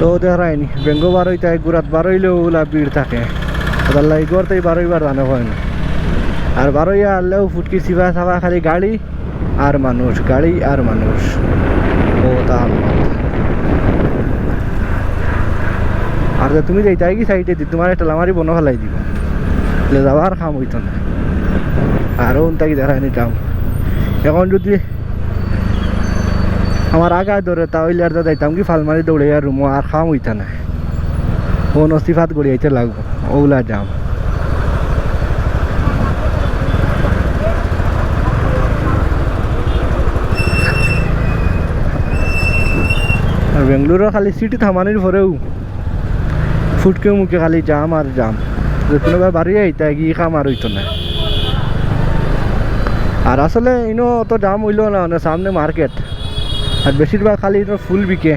তো দেখায়নি বেঙ্গো বারোইতে গুড়াত বারোইলেও ওলা ভিড় থাকে আল্লাহ এগোরতেই বারোইবার জানে হয় না আর বারোইয়া আনলেও ফুটকি চিবা চাবা খালি গাড়ি আর মানুষ ও তার আর তুমি যাইতাই কি সাইডে দি তোমার একটা লামারি বনো ফেলাই দিব যাবার খাম হইতো না আরও তাকে দেখায়নি কাম এখন যদি আমার আগায় ধরে তাহলে আর যাইতাম কি ফালমারি দৌড়ে আর রুমো আর খাম হইতা না ও নসিফাত গড়িয়াইতে লাগবো ওগুলা যাম আর বেঙ্গলোরের খালি সিটি থামানির পরেও ফুটকে মুখে খালি জাম আর জাম যে কোনোবা বাড়ি আইতা গিয়ে খাম আর হইতো না আর আসলে ইনো অত জাম হইলো না মানে সামনে মার্কেট আর বেশিরভাগ খালি ফুল বিকে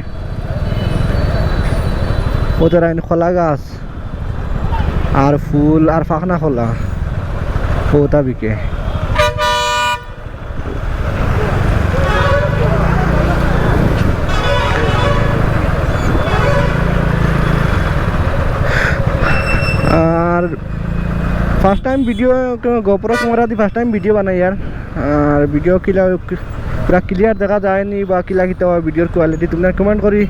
ওদের আইন খোলা গাছ আর ফুল আর ফাঁকনা খোলা ওটা বিকে আর first time video GoPro camera দিয়ে ফার্স্ট টাইম ভিডিও বানাই আর ভিডিও কিলা পুরা ক্লিয়ার দেখা যায়নি বা কিলা কিতা ভিডিওর কোয়ালিটি তোমরা কমেন্ট করি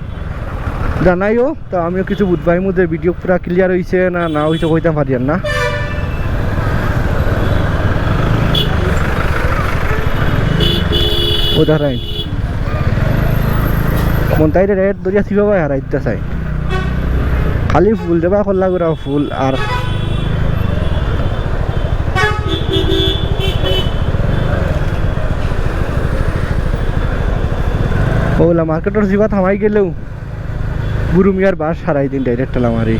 জানাইও তো আমিও কিছু বুঝবাই মধ্যে ভিডিও পুরা ক্লিয়ার হয়েছে না হয়েছে কইতাম পারি না ও দাঁড়াই মন তাই রেড দরিয়া শিবা হারাইতে চাই খালি ফুল দেবা খোলা করে ফুল আর ওলা মার্কেটের জিবা থামাই গেলেও গুরু মিয়ার বাস হারাই দিন ডাইরেক্ট লামারি